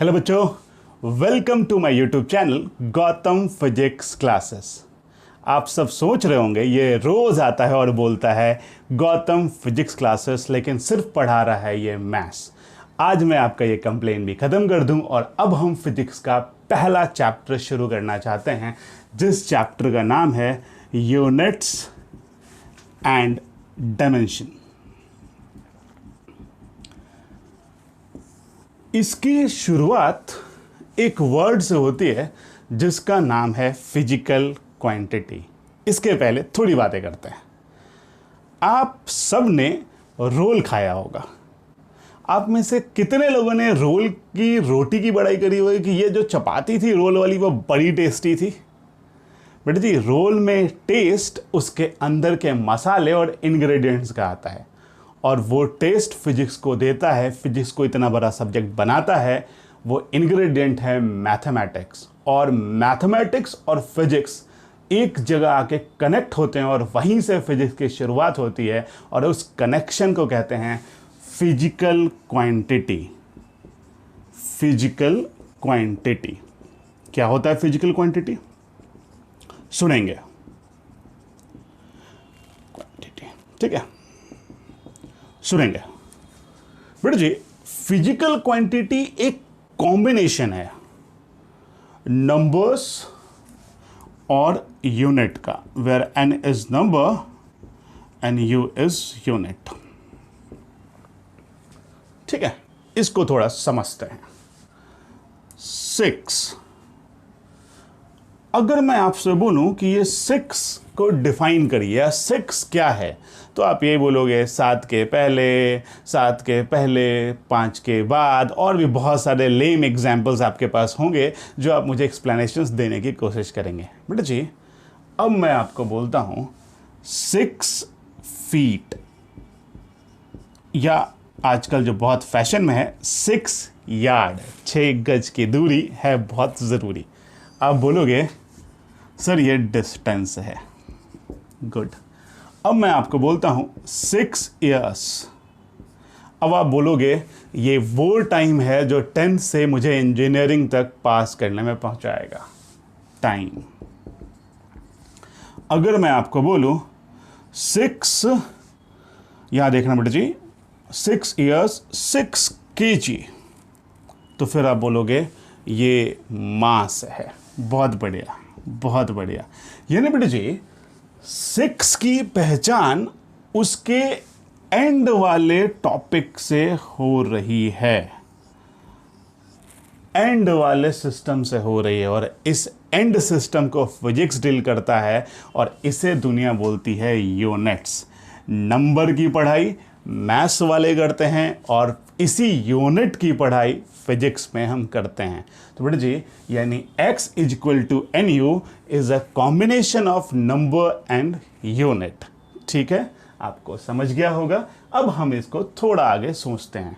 Hello बच्चों, welcome to my YouTube channel Gautam physics classes. आप सब सोच रहे होंगे ये रोज़ आता है और बोलता है गौतम फिजिक्स क्लासेस, लेकिन सिर्फ पढ़ा रहा है ये मैथ्स। आज मैं आपका ये कंप्लेन भी ख़त्म कर दूं और अब हम फिजिक्स का पहला चैप्टर शुरू करना चाहते हैं, जिस चैप्टर का नाम है यूनिट्स एंड डायमेंशन। इसकी शुरुआत एक वर्ड से होती है जिसका नाम है फिजिकल क्वांटिटी। इसके पहले थोड़ी बातें करते हैं। आप सब ने रोल खाया होगा। आप में से कितने लोगों ने रोल की रोटी की बड़ाई करी होगी कि ये जो चपाती थी रोल वाली वो बड़ी टेस्टी थी? बेटा जी, रोल में टेस्ट उसके अंदर के मसाले और इंग्रेडिएंट्स का आता है, और वो टेस्ट फिजिक्स को देता है, फिजिक्स को इतना बड़ा सब्जेक्ट बनाता है। वो इंग्रेडिएंट है मैथमेटिक्स, और मैथमेटिक्स और फिजिक्स एक जगह आके कनेक्ट होते हैं और वहीं से फिजिक्स की शुरुआत होती है, और उस कनेक्शन को कहते हैं फिजिकल क्वांटिटी। फिजिकल क्वांटिटी क्या होता है? फिजिकल क्वांटिटी सुनेंगे, क्वांटिटी, ठीक है, सुनेंगे। बेटा जी, फिजिकल क्वांटिटी एक कॉम्बिनेशन है नंबर्स और यूनिट का, where n is number and u is unit. ठीक है, इसको थोड़ा समझते हैं। 6, अगर मैं आपसे बोलूं कि ये 6 को डिफाइन करिए, 6 क्या है, तो आप ये बोलोगे 7 के पहले, 7 के पहले, 5 के बाद, और भी बहुत सारे लेम एग्जाम्पल्स आपके पास होंगे जो आप मुझे एक्सप्लेनेशंस देने की कोशिश करेंगे। बेटा जी, अब मैं आपको बोलता हूँ 6 फीट, या आजकल जो बहुत फैशन में है 6 यार्ड, 6 गज की दूरी है बहुत ज़रूरी। आप बोलोगे सर ये डिस्टेंस है। गुड। अब मैं आपको बोलता हूं 6 इयर्स। अब आप बोलोगे ये वो टाइम है जो 10 से मुझे इंजीनियरिंग तक पास करने में पहुंचाएगा, टाइम। अगर मैं आपको बोलूं 6, यहां देखना बेटा जी, 6 इयर्स 6 kg, तो फिर आप बोलोगे ये मास है। बहुत बढ़िया, बहुत बढ़िया। यानी बेटा जी 6 की पहचान उसके एंड वाले टॉपिक से हो रही है, एंड वाले सिस्टम से हो रही है, और इस एंड सिस्टम को फिजिक्स डील करता है, और इसे दुनिया बोलती है यूनिट्स। नंबर की पढ़ाई मैथ्स वाले करते हैं, और इसी यूनिट की पढ़ाई फिजिक्स में हम करते हैं। तो बेटा जी, यानी x = nu is a combination of number and unit. ठीक है, आपको समझ गया होगा। अब हम इसको थोड़ा आगे सोचते हैं।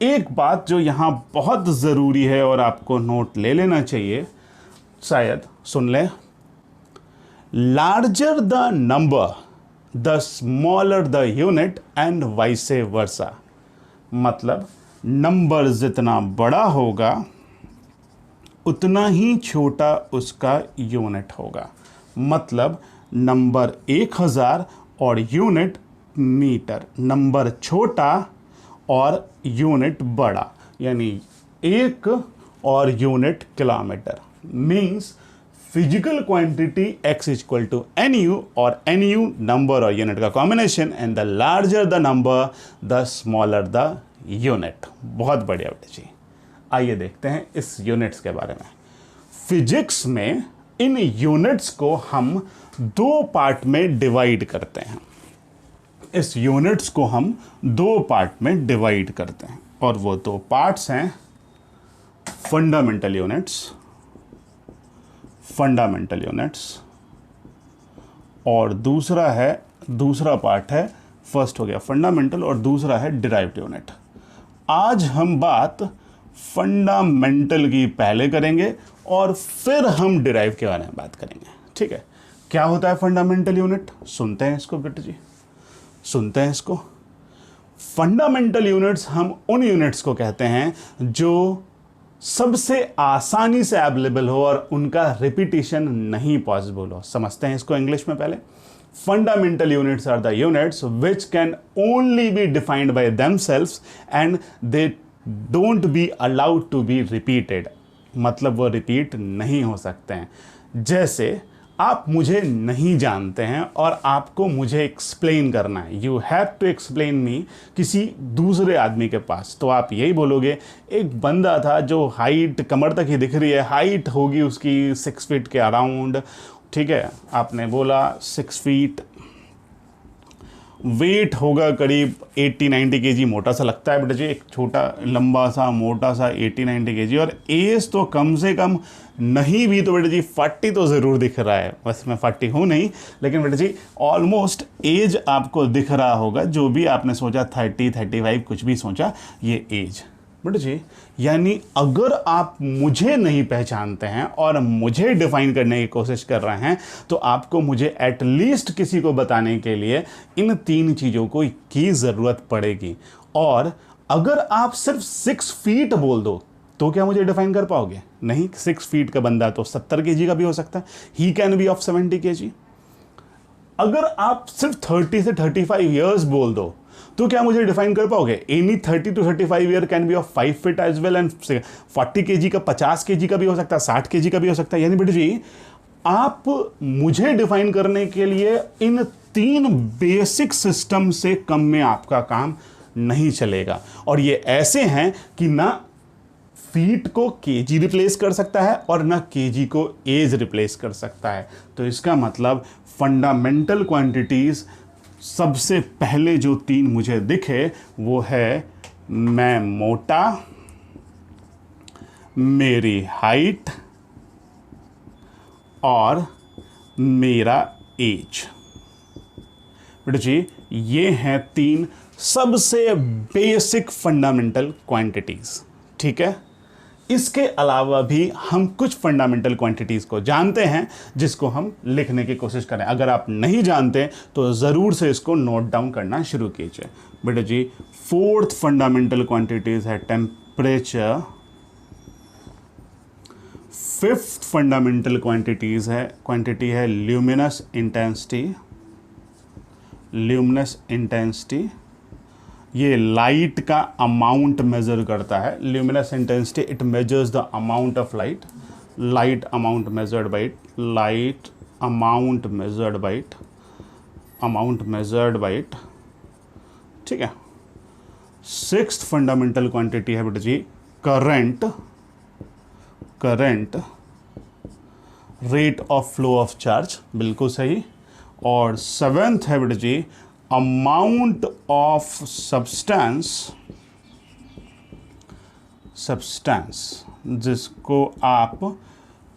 एक बात जो यहाँ बहुत ज़रूरी है और आपको नोट ले लेना चाहिए, शायद सुन लें, larger the number the smaller the unit and vice versa. मतलब नंबर जितना बड़ा होगा उतना ही छोटा उसका यूनिट होगा। मतलब नंबर 1000 और यूनिट मीटर, नंबर छोटा और यूनिट बड़ा, यानी 1 और unit kilometre. Means physical quantity x = nu, और nu नंबर और यूनिट का combination, and the larger the number the smaller the unit. बहुत बढ़िया बेटे जी। आइए देखते हैं इस यूनिट्स के बारे में। फिजिक्स में इन यूनिट्स को हम 2 पार्ट में डिवाइड करते हैं। इस यूनिट्स को हम 2 पार्ट में डिवाइड करते हैं, और वो 2 पार्ट्स हैं फंडामेंटल यूनिट्स, फंडामेंटल यूनिट्स, और दूसरा पार्ट है, फर्स्ट हो गया फंडामेंटल और दूसरा है डिराइव्ड यूनिट। आज हम बात फंडामेंटल की पहले करेंगे और फिर हम डिराइव के बारे में बात करेंगे। ठीक है, क्या होता है फंडामेंटल यूनिट? सुनते हैं इसको बेटा जी, सुनते हैं इसको। फंडामेंटल यूनिट्स हम उन यूनिट्स को कहते हैं जो सबसे आसानी से अवेलेबल हो और उनका रिपीटिशन नहीं पॉसिबल हो। समझते हैं इसको इंग्लिश में पहले। Fundamental units are the units which can only be defined by themselves and they don't be allowed to be repeated, मतलब वो रिपीट नहीं हो सकते हैं। जैसे आप मुझे नहीं जानते हैं और आपको मुझे एक्सप्लेन करना है, you have to explain me किसी दूसरे आदमी के पास, तो आप यही बोलोगे एक बंदा था जो हाइट कमर तक ही दिख रही है, हाइट होगी उसकी 6 फीट के अराउंड, ठीक है, आपने बोला 6 फीट, वेट होगा करीब 80-90 केजी, मोटा सा लगता है बेटा जी, एक छोटा लंबा सा मोटा सा 80-90 केजी, और एज तो कम से कम नहीं भी तो बेटा जी 40 तो ज़रूर दिख रहा है, बस मैं 40 हूँ नहीं, लेकिन बेटा जी ऑलमोस्ट एज आपको दिख रहा होगा, जो भी आपने सोचा 30-35 कुछ भी सोचा, ये एज बेटा जी। यानी अगर आप मुझे नहीं पहचानते हैं और मुझे डिफाइन करने की कोशिश कर रहे हैं, तो आपको मुझे एटलीस्ट किसी को बताने के लिए इन 3 चीज़ों को की ज़रूरत पड़ेगी। और अगर आप सिर्फ 6 फीट बोल दो तो क्या मुझे डिफाइन कर पाओगे? नहीं, 6 फीट का बंदा तो 70 केजी का भी हो सकता है, he can be of 70 KG. अगर आप सिर्फ 30 से 35 ईयर्स बोल दो तो क्या मुझे डिफाइन कर पाओगे? Any 30 to 35 year can be of 5 feet as well, and 40 KG का 50 केजी का भी हो सकता है, 60 केजी का भी हो सकता है। यानी बेटा जी आप मुझे डिफाइन करने के लिए इन 3 बेसिक सिस्टम से कम में आपका काम नहीं चलेगा। और ये ऐसे हैं कि ना फीट को केजी रिप्लेस कर सकता है और ना केजी को एज रिप्लेस कर सकता है। तो इसका मतलब फंडामेंटल क्वांटिटीज सबसे पहले जो 3 मुझे दिखे वो है मैं मोटा, मेरी हाइट और मेरा एज। बेटा जी ये हैं 3 सबसे बेसिक फंडामेंटल क्वांटिटीज, ठीक है। इसके अलावा भी हम कुछ फंडामेंटल क्वांटिटीज़ को जानते हैं जिसको हम लिखने की कोशिश करें। अगर आप नहीं जानते तो ज़रूर से इसको नोट डाउन करना शुरू कीजिए। बेटा जी 4th फंडामेंटल क्वांटिटीज़ है टेम्परेचर, 5th फंडामेंटल क्वांटिटी है ल्यूमिनस इंटेंसिटी, ये लाइट का अमाउंट मेजर करता है। Luminous intensity it measures the amount of light amount measured by it, ठीक है। 6th फंडामेंटल क्वांटिटी है बेटा जी current, rate of flow of charge, बिल्कुल सही। और 7th है बेटा जी अमाउंट ऑफ सब्सटेंस, जिसको आप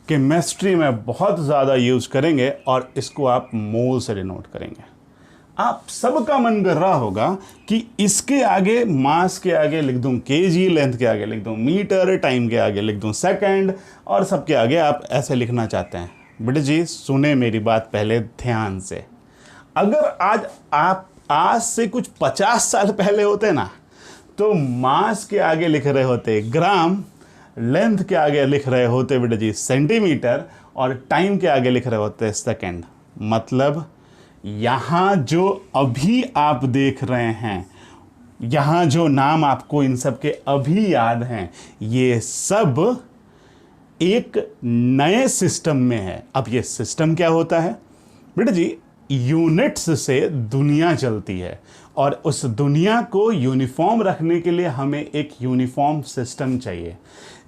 केमिस्ट्री में बहुत ज़्यादा यूज़ करेंगे और इसको आप मोल से डिनोट करेंगे। आप सबका मन कर रहा होगा कि इसके आगे मास के आगे लिख दूं केजी, लेंथ के आगे लिख दूं मीटर, टाइम के आगे लिख दूं सेकंड, और सबके आगे आप ऐसे लिखना चाहते हैं। बेटे जी सुने मेरी बात पहले ध्यान से। अगर आज से कुछ 50 साल पहले होते ना, तो मास के आगे लिख रहे होते ग्राम, लेंथ के आगे लिख रहे होते बेटा जी सेंटीमीटर, और टाइम के आगे लिख रहे होते सेकंड। मतलब यहाँ जो अभी आप देख रहे हैं, यहाँ जो नाम आपको इन सब के अभी याद हैं, ये सब एक नए सिस्टम में है। अब ये सिस्टम क्या होता है बेटा जी? यूनिट्स से दुनिया चलती है और उस दुनिया को यूनिफॉर्म रखने के लिए हमें एक यूनिफॉर्म सिस्टम चाहिए।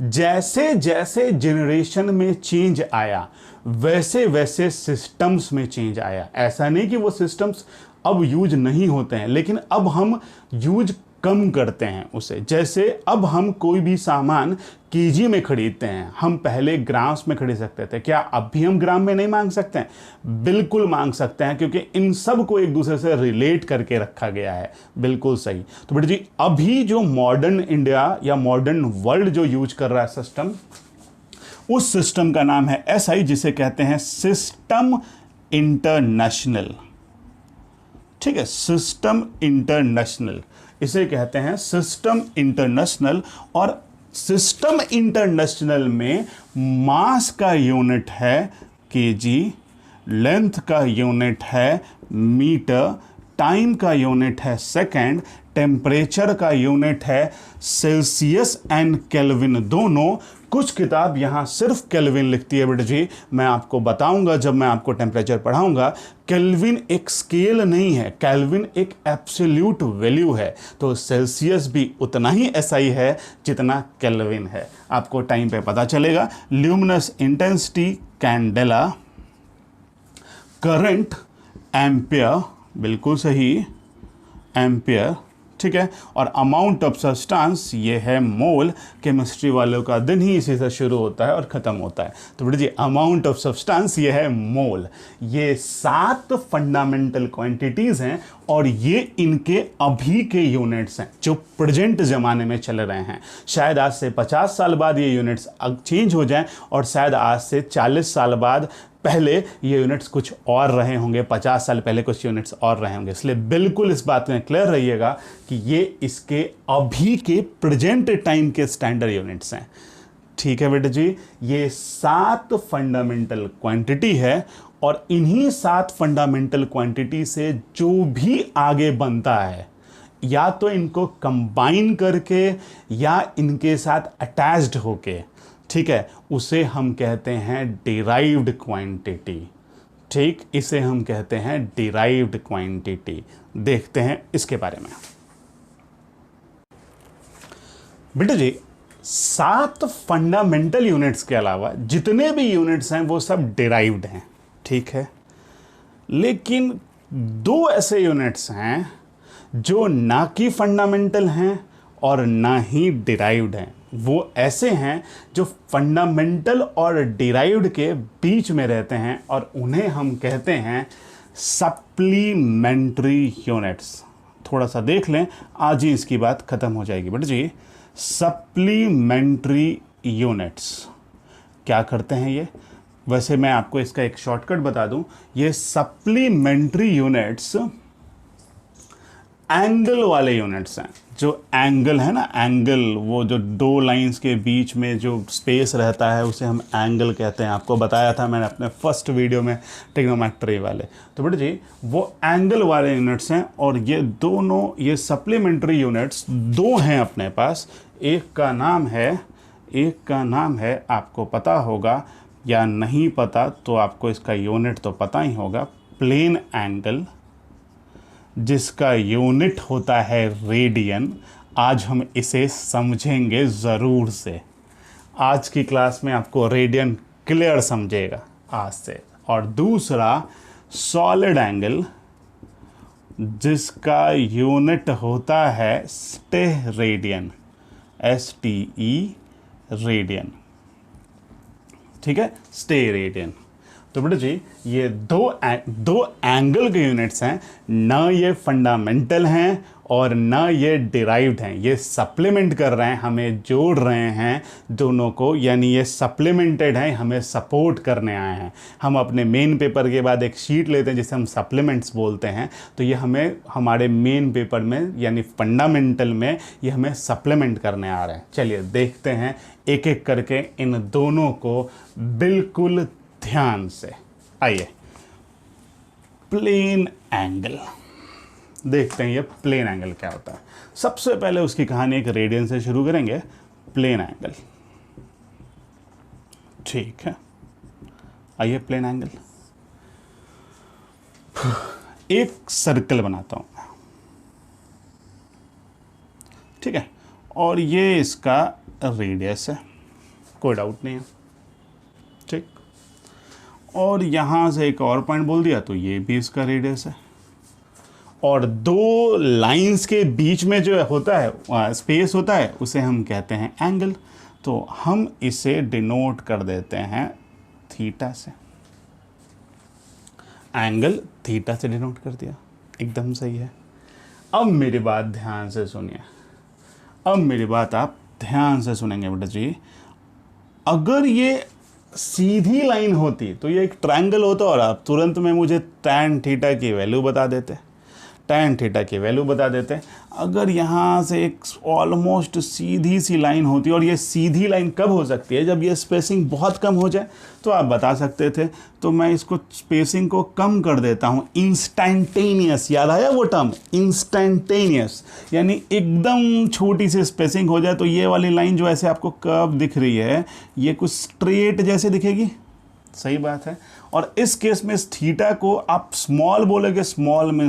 जैसे जैसे जनरेशन में चेंज आया वैसे वैसे सिस्टम्स में चेंज आया। ऐसा नहीं कि वो सिस्टम्स अब यूज नहीं होते हैं, लेकिन अब हम यूज कम करते हैं उसे। जैसे अब हम कोई भी सामान केजी में खरीदते हैं, हम पहले ग्राम्स में खरीद सकते थे, क्या अब भी हम ग्राम में नहीं मांग सकते हैं? बिल्कुल मांग सकते हैं, क्योंकि इन सब को एक दूसरे से रिलेट करके रखा गया है। बिल्कुल सही। तो बेटा जी अभी जो मॉडर्न इंडिया या मॉडर्न वर्ल्ड जो यूज कर रहा है सिस्टम, उस सिस्टम का नाम है SI, जिसे कहते हैं सिस्टम इंटरनेशनल। ठीक है, सिस्टम इंटरनेशनल इसे कहते हैं सिस्टम इंटरनेशनल। और सिस्टम इंटरनेशनल में मास का यूनिट है केजी, लेंथ का यूनिट है मीटर, टाइम का यूनिट है सेकंड, टेम्परेचर का यूनिट है सेल्सियस एंड केल्विन दोनों। कुछ किताब यहाँ सिर्फ केल्विन लिखती है बेटा जी, मैं आपको बताऊंगा जब मैं आपको टेम्परेचर पढ़ाऊंगा। केल्विन एक स्केल नहीं है, केल्विन एक एब्सोल्यूट वैल्यू है। तो सेल्सियस भी उतना ही एसआई है जितना केल्विन है। आपको टाइम पे पता चलेगा। Luminous intensity candela, current ampere, बिल्कुल सही एम्पियर, ठीक है। और अमाउंट ऑफ सब्सटेंस ये है मोल। केमिस्ट्री वालों का दिन ही इसी से शुरू होता है और ख़त्म होता है। तो बेटा जी अमाउंट ऑफ सब्सटेंस ये है मोल। ये 7 फंडामेंटल क्वांटिटीज़ हैं और ये इनके अभी के यूनिट्स हैं जो प्रेजेंट ज़माने में चल रहे हैं। शायद आज से 50 साल बाद ये यूनिट्स चेंज हो जाएं और शायद आज से 40 साल बाद पहले ये यूनिट्स कुछ और रहे होंगे, 50 साल पहले कुछ यूनिट्स और रहे होंगे। इसलिए बिल्कुल इस बात में क्लियर रहिएगा कि ये इसके अभी के प्रेजेंट टाइम के स्टैंडर्ड यूनिट्स हैं। ठीक है बेटा जी, ये 7 फंडामेंटल क्वांटिटी है और इन्हीं 7 फंडामेंटल क्वांटिटी से जो भी आगे बनता है, या तो इनको कंबाइन करके या इनके साथ अटैच्ड होके, ठीक है, उसे हम कहते हैं डिराइव्ड क्वांटिटी। ठीक, इसे हम कहते हैं डिराइव्ड क्वांटिटी। देखते हैं इसके बारे में। बेटा जी 7 फंडामेंटल यूनिट्स के अलावा जितने भी यूनिट्स हैं वो सब डिराइव्ड हैं, ठीक है। लेकिन 2 ऐसे यूनिट्स हैं जो ना कि फंडामेंटल हैं और ना ही डिराइव्ड हैं। वो ऐसे हैं जो फंडामेंटल और डिराइव्ड के बीच में रहते हैं और उन्हें हम कहते हैं सप्लीमेंट्री यूनिट्स। थोड़ा सा देख लें, आज ही इसकी बात खत्म हो जाएगी। बेटा जी सप्लीमेंट्री यूनिट्स क्या करते हैं ये? वैसे मैं आपको इसका एक शॉर्टकट बता दूं, ये सप्लीमेंट्री यूनिट्स एंगल वाले यूनिट्स हैं। जो एंगल है ना, एंगल, वो जो 2 लाइंस के बीच में जो स्पेस रहता है उसे हम एंगल कहते हैं। आपको बताया था मैंने अपने फर्स्ट वीडियो में ट्रिग्नोमेट्री वाले। तो बेटा जी वो एंगल वाले यूनिट्स हैं और ये दोनों, ये सप्लीमेंट्री यूनिट्स 2 हैं अपने पास। एक का नाम है आपको पता होगा या नहीं पता तो आपको इसका यूनिट तो पता ही होगा, प्लेन एंगल, जिसका यूनिट होता है रेडियन। आज हम इसे समझेंगे ज़रूर से। आज की क्लास में आपको रेडियन क्लियर समझेगा आज से। और दूसरा सॉलिड एंगल, जिसका यूनिट होता है स्टेरेडियन, STE रेडियन, ठीक है, स्टेरेडियन। तो बेटा जी ये दो एंगल के यूनिट्स हैं, ना ये फंडामेंटल हैं और ना ये डिराइव्ड हैं। ये सप्लीमेंट कर रहे हैं, हमें जोड़ रहे हैं दोनों को, यानी ये सप्लीमेंटेड हैं, हमें सपोर्ट करने आए हैं। हम अपने मेन पेपर के बाद एक शीट लेते हैं जिसे हम सप्लीमेंट्स बोलते हैं, तो ये हमें हमारे मेन पेपर में यानी फंडामेंटल में ये हमें सप्लीमेंट करने आ रहे हैं। चलिए देखते हैं एक एक करके इन दोनों को बिल्कुल ध्यान से। आइए प्लेन एंगल देखते हैं, ये प्लेन एंगल क्या होता है। सबसे पहले उसकी कहानी एक रेडियन से शुरू करेंगे। प्लेन एंगल, ठीक है, आइए प्लेन एंगल। एक सर्कल बनाता हूं मैं, ठीक है, और ये इसका रेडियस है, कोई डाउट नहीं है, ठीक। और यहाँ से एक और पॉइंट बोल दिया तो ये भी इसका रेडियस है। और 2 लाइंस के बीच में जो होता है स्पेस होता है उसे हम कहते हैं एंगल। तो हम इसे डिनोट कर देते हैं थीटा से। एंगल थीटा से डिनोट कर दिया, एकदम सही है। अब मेरी बात ध्यान से सुनिए, अब मेरी बात आप ध्यान से सुनेंगे बेटा जी। अगर ये सीधी लाइन होती तो ये एक ट्रायंगल होता और आप तुरंत में मुझे tan थीटा की वैल्यू बता देते। tan थीटा की वैल्यू बता देते हैं। अगर यहाँ से एक ऑलमोस्ट सीधी सी लाइन होती है, और ये सीधी लाइन कब हो सकती है, जब ये स्पेसिंग बहुत कम हो जाए, तो आप बता सकते थे। तो मैं इसको स्पेसिंग को कम कर देता हूँ, इंस्टेंटेनियस, याद आया वो टर्म इंस्टेंटेनियस, यानी एकदम छोटी सी स्पेसिंग हो जाए। तो ये वाली लाइन जो ऐसे आपको कर्व दिख रही है, ये कुछ स्ट्रेट जैसे दिखेगी, सही बात है। और इस केस में इस थीटा को आप स्मॉल बोलोगे, स्मॉल में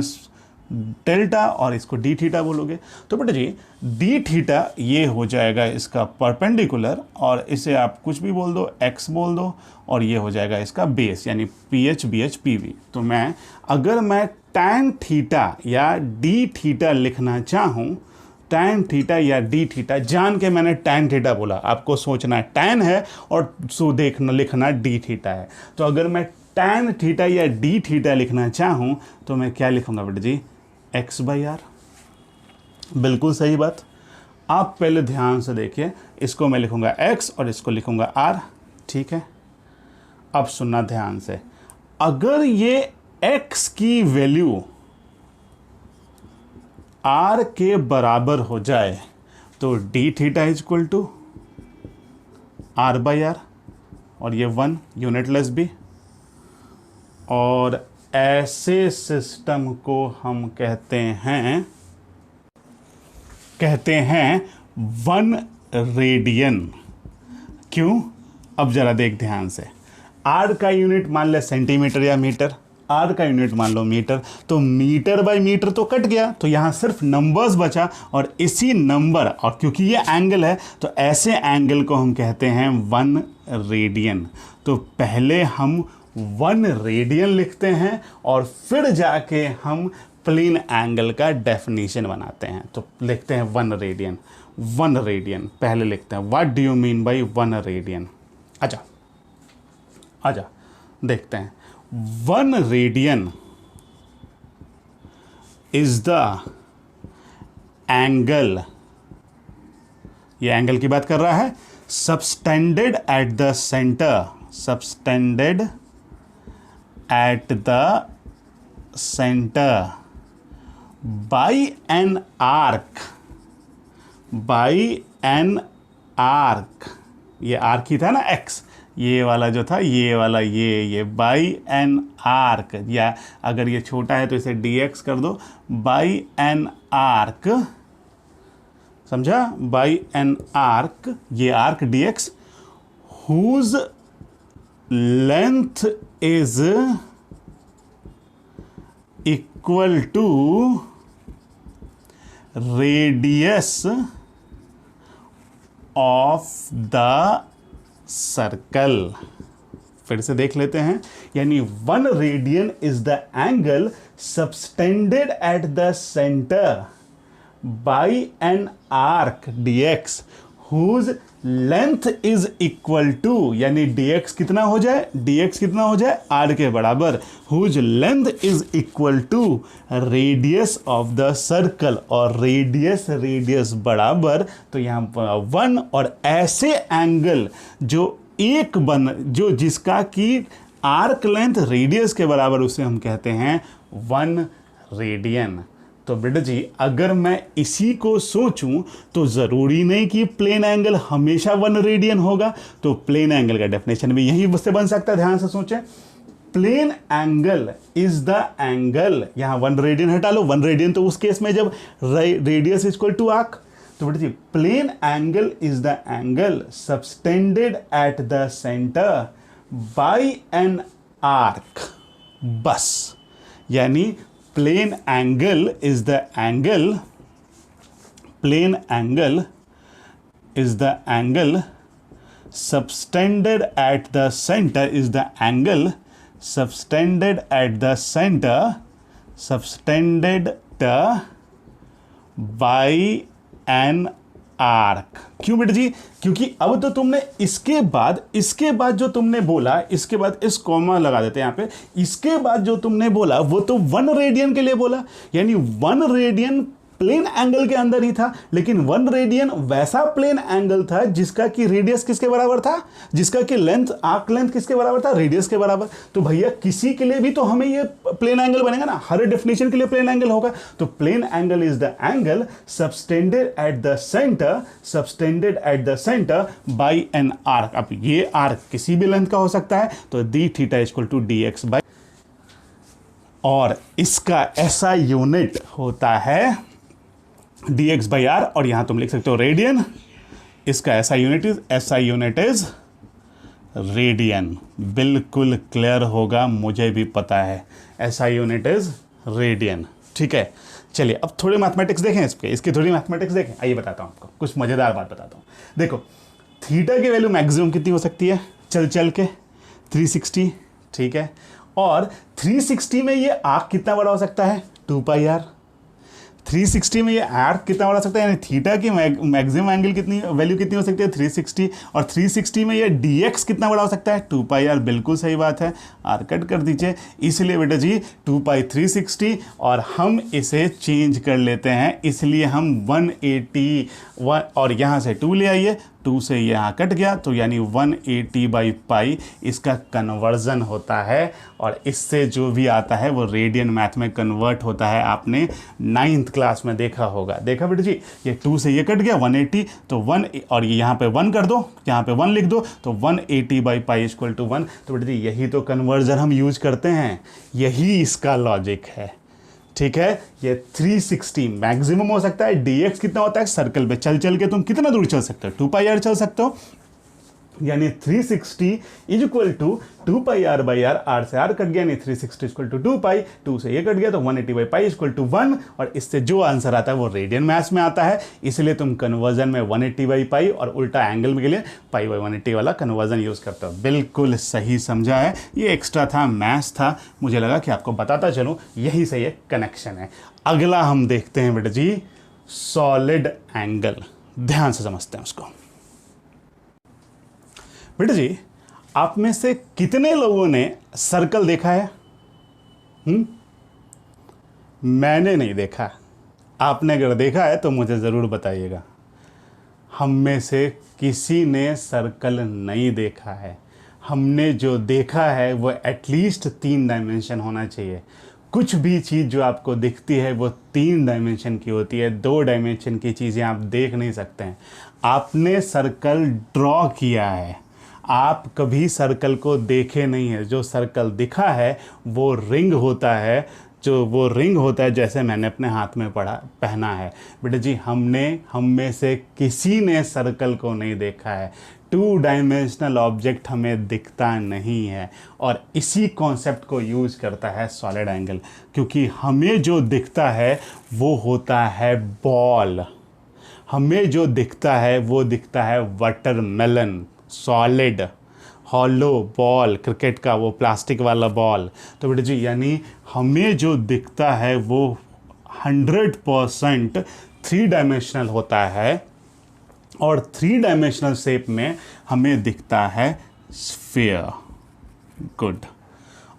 डेल्टा, और इसको डी थीटा बोलोगे। तो बेटा जी डी थीटा ये हो जाएगा इसका परपेंडिकुलर, और इसे आप कुछ भी बोल दो, एक्स बोल दो, और ये हो जाएगा इसका बेस, यानी P H B H P V. तो अगर मैं टैन थीटा या डी थीटा लिखना चाहूँ, टैन थीटा या डी थीटा, जान के मैंने टैन थीटा बोला, आपको सोचना टैन है और लिखना डी थीटा है। तो अगर मैं टैन थीटा या डी थीटा लिखना चाहूँ तो मैं क्या लिखूंगा बेटा जी, एक्स बाई आर। बिल्कुल सही बात। आप पहले ध्यान से देखिए, इसको मैं लिखूंगा एक्स और इसको लिखूंगा आर, ठीक है। अब सुनना ध्यान से, अगर ये एक्स की वैल्यू आर के बराबर हो जाए तो d theta is equal to r by r, और ये 1 यूनिटलेस भी, और ऐसे सिस्टम को हम कहते हैं 1 रेडियन। क्यों? अब जरा देख ध्यान से, आर का यूनिट मान ले सेंटीमीटर या मीटर, आर का यूनिट मान लो मीटर, तो मीटर बाय मीटर तो कट गया, तो यहाँ सिर्फ नंबर्स बचा, और इसी नंबर, और क्योंकि ये एंगल है तो ऐसे एंगल को हम कहते हैं 1 रेडियन। तो पहले हम 1 रेडियन लिखते हैं और फिर जाके हम प्लेन एंगल का डेफिनेशन बनाते हैं। तो लिखते हैं 1 रेडियन, 1 रेडियन पहले लिखते हैं। What do you mean by 1 radian? आजा देखते हैं। 1 रेडियन इज द एंगल, ये एंगल की बात कर रहा है, subtended at the centre, subtended at the centre by an arc, by an arc, ये आर्क ही था ना एक्स, ये वाला जो था, ये वाला, ये बाय एन आर्क, या अगर ये छोटा है तो इसे dx कर दो, बाय एन आर्क, समझा, बाय एन आर्क, ये arc dx, whose length is equal to radius of the circle. फिर से देख लेते हैं, यानी 1 radian is the angle subtended at the centre by an arc dx, whose length is equal to, यानी dx कितना हो जाए, dx कितना हो जाए, r के बराबर, whose length is equal to radius of the circle, और रेडियस बराबर, तो यहाँ 1, और ऐसे एंगल जो जिसका कि आर्क लेंथ रेडियस के बराबर, उसे हम कहते हैं 1 रेडियन। तो बेटा जी अगर मैं इसी को सोचूं तो ज़रूरी नहीं कि प्लेन एंगल हमेशा 1 रेडियन होगा, तो प्लेन एंगल का डेफिनेशन भी यही से बन सकता है। ध्यान से सोचें, plane angle is the angle, यहाँ 1 रेडियन हटा लो, 1 रेडियन तो उस केस में जब रेडियस इक्वल टू आर्क, तो बेटा जी plane angle is the angle subtended at the centre by an arc, बस, यानी plane angle is the angle, plane angle is the angle subtended at the center, is the angle subtended at the center, subtended by an arc. क्यों बेटा जी? क्योंकि अब तो तुमने इसके बाद जो तुमने बोला, इसके बाद इस कॉमा लगा देते हैं यहाँ पे, इसके बाद जो तुमने बोला वो तो 1 रेडियन के लिए बोला, यानी 1 रेडियन प्लेन एंगल के अंदर ही था, लेकिन 1 रेडियन वैसा प्लेन एंगल था जिसका कि रेडियस किसके बराबर था, जिसका कि लेंथ, आर्क लेंथ किसके बराबर था, रेडियस के बराबर। तो भैया किसी के लिए भी तो हमें ये प्लेन एंगल बनेगा ना, हर डेफिनेशन के लिए प्लेन एंगल होगा। तो plane angle is the angle subtended at the centre by an arc. अब ये आर्क किसी भी लेंथ का हो सकता है, तो d theta equal to d x by, और इसका ऐसा यूनिट होता है डी एक्स बाई आर, और यहां तुम लिख सकते हो रेडियन। इसका ऐसा यूनिट इज रेडियन। बिल्कुल क्लियर होगा, मुझे भी पता है, ऐसा यूनिट इज रेडियन। ठीक है, चलिए अब थोड़ी मैथमेटिक्स देखें, इसकी थोड़ी मैथमेटिक्स देखें। आइए बताता हूं आपको, कुछ मजेदार बात बताता हूं। देखो, थीटा की वैल्यू मैक्सिमम कितनी हो सकती है, चल के 360, ठीक है, और 360 में ये आर्क कितना बड़ा हो सकता है, 2 पाई आर। 360 में ये आर्क कितना बड़ा हो सकता है, यानी थीटा की मैक्सिमम एंगल कितनी वैल्यू कितनी हो सकती है, 360, और 360 में ये dx कितना बड़ा हो सकता है, 2 पाई आर। बिल्कुल सही बात है, आर कट कर दीजिए। इसलिए बेटा जी 2 पाई 360, और हम इसे चेंज कर लेते हैं, इसलिए हम 180 और यहाँ से 2 ले आइए, 2 से यहाँ कट गया, तो यानी 180 बाई पाई इसका कन्वर्जन होता है, और इससे जो भी आता है वो रेडियन मैथ में कन्वर्ट होता है। आपने 9th क्लास में देखा होगा, देखा बेटा जी, ये 2 से ये कट गया 180, तो 1 और ये यहाँ पे 1 कर दो, यहाँ पे 1 लिख दो, तो 180 बाई पाई इक्वल टू 1। तो बेटा जी यही तो कन्वर्जन हम यूज करते हैं, यही इसका लॉजिक है। ठीक है, ये 360 मैक्सिमम हो सकता है। dx कितना होता है, सर्कल पे चल के तुम कितना दूर चल सकते हो, 2 पाई आर चल सकते हो, यानी 360 is equal to 2 pi r by r, r से आर कट गया, यानी 360 इक्वल टू 2 पाई, 2 से ये कट गया, तो 180 बाई पाई इक्वल टू 1, और इससे जो आंसर आता है वो रेडियन मैथ्स में आता है। इसलिए तुम कन्वर्जन में 180 बाई पाई और उल्टा एंगल के लिए पाई बाई 180 वाला कन्वर्जन यूज करते हो। बिल्कुल सही समझा है, ये एक्स्ट्रा था, मैथ्स था, मुझे लगा कि आपको बताता चलूँ, यही से ये कनेक्शन है। अगला हम देखते हैं बेटा जी सॉलिड एंगल, ध्यान से समझते हैं उसको। बेटा जी आप में से कितने लोगों ने सर्कल देखा है? मैंने नहीं देखा, आपने अगर देखा है तो मुझे ज़रूर बताइएगा। हम में से किसी ने सर्कल नहीं देखा है। हमने जो देखा है वो एटलीस्ट 3 डायमेंशन होना चाहिए। कुछ भी चीज़ जो आपको दिखती है वो 3 डायमेंशन की होती है, 2 डायमेंशन की चीज़ें आप देख नहीं सकते हैं। आपने सर्कल ड्रॉ किया है, आप कभी सर्कल को देखे नहीं है। जो सर्कल दिखा है वो रिंग होता है, जो वो रिंग होता है जैसे मैंने अपने हाथ में पहना है। बेटा जी हम में से किसी ने सर्कल को नहीं देखा है। 2 डायमेंशनल ऑब्जेक्ट हमें दिखता नहीं है, और इसी कॉन्सेप्ट को यूज करता है सॉलिड एंगल, क्योंकि हमें जो दिखता है वो होता है बॉल। हमें जो दिखता है वो दिखता है watermelon, solid hollow ball, cricket का वो प्लास्टिक वाला बॉल। तो बेटा जी यानी हमें जो दिखता है वो 100% 3 डायमेंशनल होता है, और 3 डायमेंशनल शेप में हमें दिखता है स्फीयर। गुड।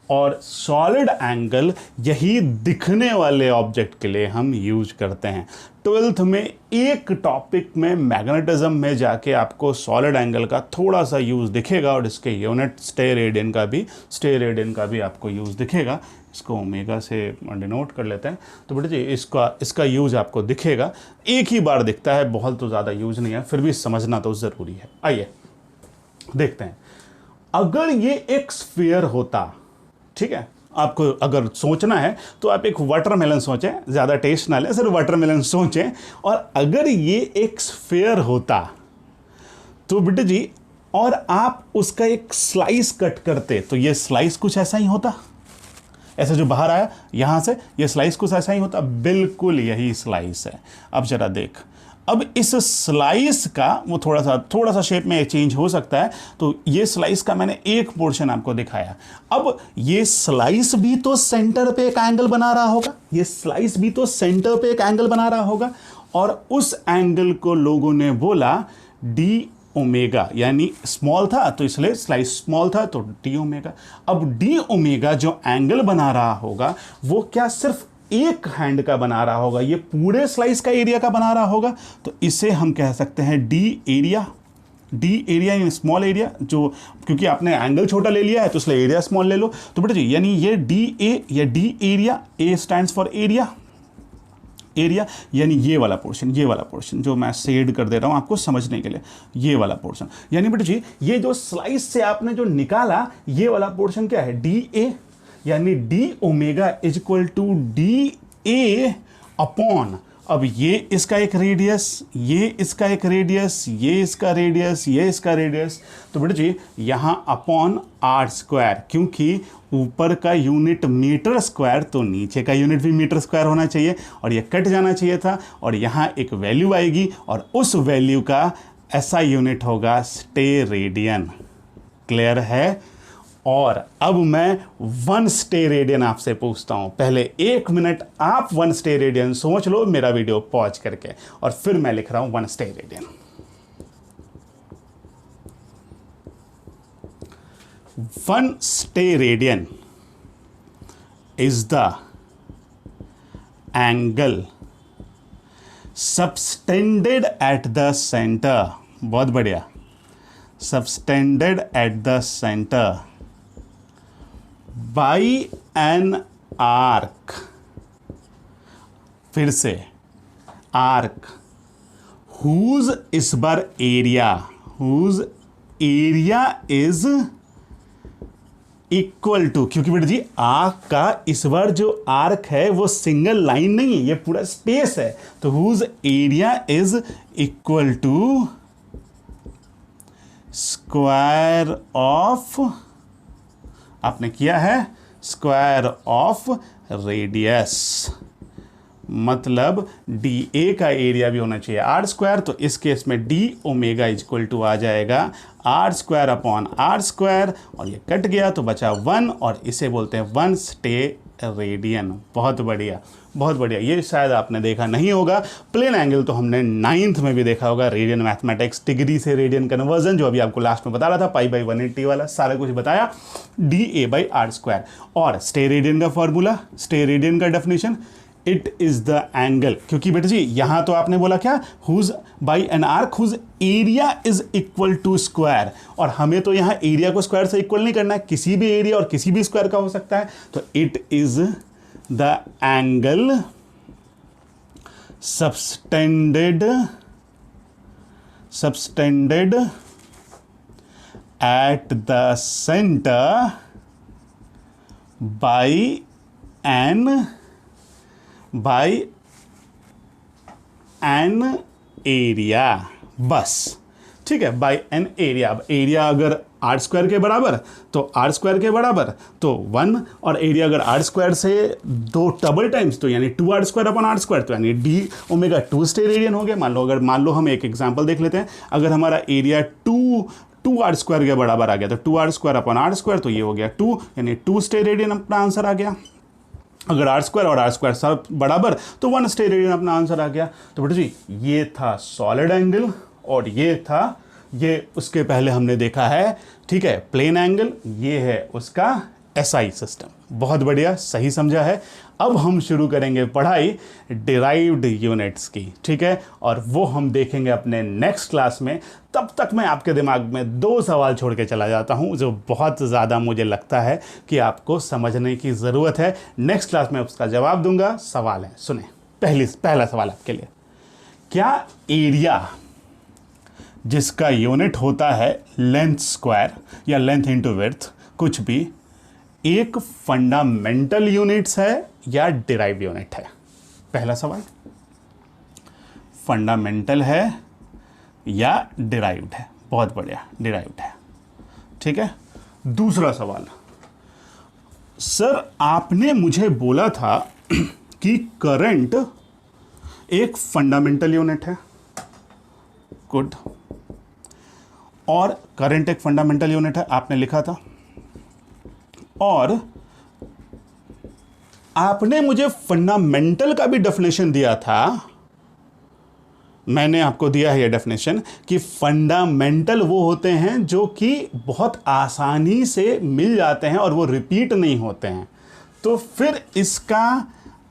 और सॉलिड एंगल यही दिखने वाले ऑब्जेक्ट के लिए हम यूज करते हैं। 12th में एक टॉपिक में मैग्नेटिज्म में जाके आपको सॉलिड एंगल का थोड़ा सा यूज़ दिखेगा, और इसके यूनिट स्टे रेडियन का भी आपको यूज़ दिखेगा। इसको ओमेगा से डिनोट कर लेते हैं। तो बेटा जी इसका यूज़ आपको दिखेगा, एक ही बार दिखता है, बहुत तो ज़्यादा यूज़ नहीं है, फिर भी समझना तो ज़रूरी है। आइए देखते हैं, अगर ये एक स्फीयर होता, ठीक है, आपको अगर सोचना है तो आप एक वाटरमेलन सोचें, ज़्यादा टेस्ट ना लें, सिर्फ वाटरमेलन सोचें। और अगर ये एक स्फीयर होता तो बेटा जी, और आप उसका एक स्लाइस कट करते, तो ये स्लाइस कुछ ऐसा ही होता, ऐसे जो बाहर आया यहाँ से, ये स्लाइस कुछ ऐसा ही होता। बिल्कुल यही स्लाइस है। अब जरा देख, अब इस स्लाइस का वो थोड़ा सा शेप में चेंज हो सकता है। तो ये स्लाइस का मैंने एक पोर्शन आपको दिखाया। अब ये स्लाइस भी तो सेंटर पे एक एंगल बना रहा होगा, ये स्लाइस भी तो सेंटर पे एक एंगल बना रहा होगा, और उस एंगल को लोगों ने बोला डी ओमेगा, यानी स्मॉल था तो इसलिए स्लाइस स्मॉल था, तो डी ओमेगा। अब डी ओमेगा जो एंगल बना रहा होगा वो क्या सिर्फ एक हैंड का बना रहा होगा, ये पूरे स्लाइस का एरिया का बना रहा होगा, तो इसे हम कह सकते हैं D area. D area in small area, जो क्योंकि आपने एंगल छोटा ले लिया है तो इसलिए एरिया स्मॉल ले लो। तो बेटा जी यानी ये डी ए या D area, A stands for area, area यानी ये वाला पोर्शन जो मैं शेड कर दे रहा हूं आपको समझने के लिए, ये वाला पोर्शन। यानी बेटा जी ये जो स्लाइस से आपने जो निकाला ये वाला पोर्शन क्या है, डी ए, यानी d omega is equal to d A upon, अब ये इसका एक रेडियस, ये इसका एक रेडियस, ये इसका रेडियस, ये इसका रेडियस, तो बेटा जी यहाँ अपॉन आर स्क्वायर, क्योंकि ऊपर का यूनिट मीटर स्क्वायर तो नीचे का यूनिट भी मीटर स्क्वायर होना चाहिए, और ये कट जाना चाहिए था, और यहाँ एक वैल्यू आएगी और उस वैल्यू का ऐसा यूनिट होगा स्टेरेडियन। क्लियर है? और अब मैं 1 स्टेरेडियन आपसे पूछता हूं, पहले 1 मिनट आप 1 स्टेरेडियन सोच लो मेरा वीडियो पॉज करके, और फिर मैं लिख रहा हूं 1 steradian. 1 steradian is the angle subtended at the centre, बहुत बढ़िया, subtended at the centre by an arc, फिर से arc whose isbar area is equal to, क्योंकि बेटा जी आर्क का इस बार जो आर्क है वो सिंगल लाइन नहीं है, ये पूरा स्पेस है, तो whose area is equal to square of, आपने किया है स्क्वायर ऑफ रेडियस, मतलब डी ए का एरिया भी होना चाहिए आर स्क्वायर, तो इस केस में डी ओमेगा इक्वल टू आ जाएगा r square upon r square, और ये कट गया तो बचा 1, और इसे बोलते हैं 1 स्टेरेडियन। बहुत बढ़िया, बहुत बढ़िया। ये शायद आपने देखा नहीं होगा, प्लेन एंगल तो हमने 9th में भी देखा होगा, रेडियन मैथमेटिक्स, डिग्री से रेडियन कन्वर्जन, जो अभी आपको लास्ट में बता रहा था, पाई बाई 180 वाला, सारा कुछ बताया, d A by r square. और स्टेरेडियन का फॉर्मूला, स्टेरेडियन का definition, it is the angle, क्योंकि बेटा जी यहां तो आपने बोला क्या, whose by an arc whose area is equal to square, और हमें तो यहां एरिया को स्क्वायर से इक्वल नहीं करना है, किसी भी एरिया और किसी भी स्क्वायर का हो सकता है, तो it is the angle subtended at the centre by an area, बस ठीक है, बाई एन एरिया। अब एरिया अगर आर स्क्वायर के बराबर तो आर स्क्वायर के बराबर तो 1, और एरिया अगर आर स्क्वायर से 2 डबल टाइम्स तो यानी 2 r square upon r square, तो यानी डी ओमेगा 2 स्टेरेडियन हो गया। मान लो हम एक एग्जांपल देख लेते हैं, अगर हमारा एरिया 2 आर स्क्वायर के बराबर आ गया तो 2 r square upon r square, तो ये हो गया 2, यानी 2 स्टेरेडियन अपना आंसर आ गया। अगर आर स्क्वायर और आर स्क्वायर सब बराबर तो 1 स्टेरेडियन अपना आंसर आ गया। तो बेटा जी ये था सॉलिड एंगल, और ये उसके पहले हमने देखा है, ठीक है, प्लेन एंगल, ये है उसका एसआई सिस्टम। बहुत बढ़िया, सही समझा है। अब हम शुरू करेंगे पढ़ाई डिराइव्ड यूनिट्स की, ठीक है, और वो हम देखेंगे अपने नेक्स्ट क्लास में। तब तक मैं आपके दिमाग में 2 सवाल छोड़ के चला जाता हूं, जो बहुत ज़्यादा मुझे लगता है कि आपको समझने की ज़रूरत है। नेक्स्ट क्लास में उसका जवाब दूंगा। सवाल है, सुने। पहला सवाल आपके लिए, क्या एरिया जिसका यूनिट होता है लेंथ स्क्वायर या लेंथ इंटू विड्थ, कुछ भी, एक फंडामेंटल यूनिट्स है या डिराइव्ड यूनिट है? पहला सवाल, फंडामेंटल है या डिराइव्ड है? बहुत बढ़िया, डिराइव्ड है, ठीक है। दूसरा सवाल, सर आपने मुझे बोला था कि करंट एक फंडामेंटल यूनिट है। गुड, और करंट एक फंडामेंटल यूनिट है आपने लिखा था, और आपने मुझे फंडामेंटल का भी डेफिनेशन दिया था। मैंने आपको दिया है ये डेफिनेशन कि फंडामेंटल वो होते हैं जो कि बहुत आसानी से मिल जाते हैं और वो रिपीट नहीं होते हैं। तो फिर इसका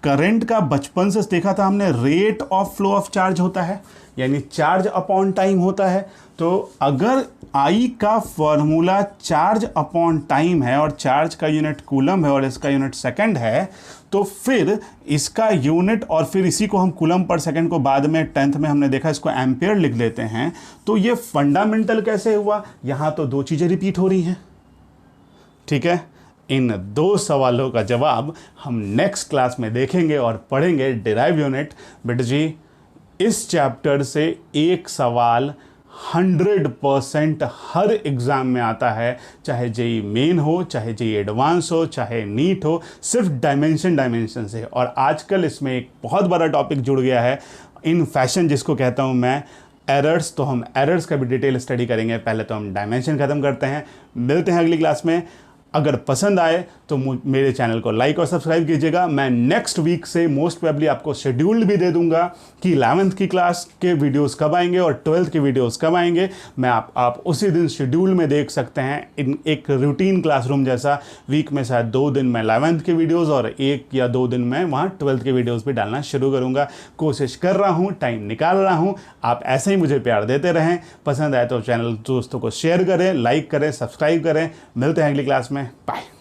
करंट का बचपन से देखा था हमने, rate of flow of charge होता है, यानी चार्ज अपॉन टाइम होता है। तो अगर आई का फॉर्मूला चार्ज अपॉन टाइम है और चार्ज का यूनिट कूलम है और इसका यूनिट सेकंड है, तो फिर इसका यूनिट, और फिर इसी को हम कूलम पर सेकंड को बाद में 10th में हमने देखा इसको एम्पियर लिख लेते हैं। तो ये फंडामेंटल कैसे हुआ? यहाँ तो दो चीज़ें रिपीट हो रही हैं, ठीक है। इन दो सवालों का जवाब हम नेक्स्ट क्लास में देखेंगे और पढ़ेंगे डिराइव यूनिट। बेटा जी, इस चैप्टर से एक सवाल 100% हर एग्ज़ाम में आता है, चाहे जेई मेन हो, चाहे जेई एडवांस हो, चाहे नीट हो, सिर्फ डायमेंशन से। और आजकल इसमें एक बहुत बड़ा टॉपिक जुड़ गया है, इन फैशन जिसको कहता हूँ मैं, एरर्स। तो हम एरर्स का भी डिटेल स्टडी करेंगे। पहले तो हम डायमेंशन ख़त्म करते हैं, मिलते हैं अगली क्लास में। अगर पसंद आए तो मेरे चैनल को लाइक और सब्सक्राइब कीजिएगा। मैं नेक्स्ट वीक से मोस्ट प्रोबेबली आपको शेड्यूल भी दे दूंगा कि 11th की क्लास के वीडियोस कब आएंगे और 12th के वीडियोस कब आएंगे। मैं आप उसी दिन शेड्यूल में देख सकते हैं, इन एक रूटीन क्लासरूम जैसा। वीक में शायद 2 दिन मैं 11th के वीडियोज़ और 1 या 2 दिन में वहाँ 12th के वीडियोज़ भी डालना शुरू करूँगा। कोशिश कर रहा हूँ, टाइम निकाल रहा हूँ। आप ऐसे ही मुझे प्यार देते रहें। पसंद आए तो चैनल दोस्तों को शेयर करें, लाइक करें, सब्सक्राइब करें। मिलते हैं अगली क्लास में। बाय।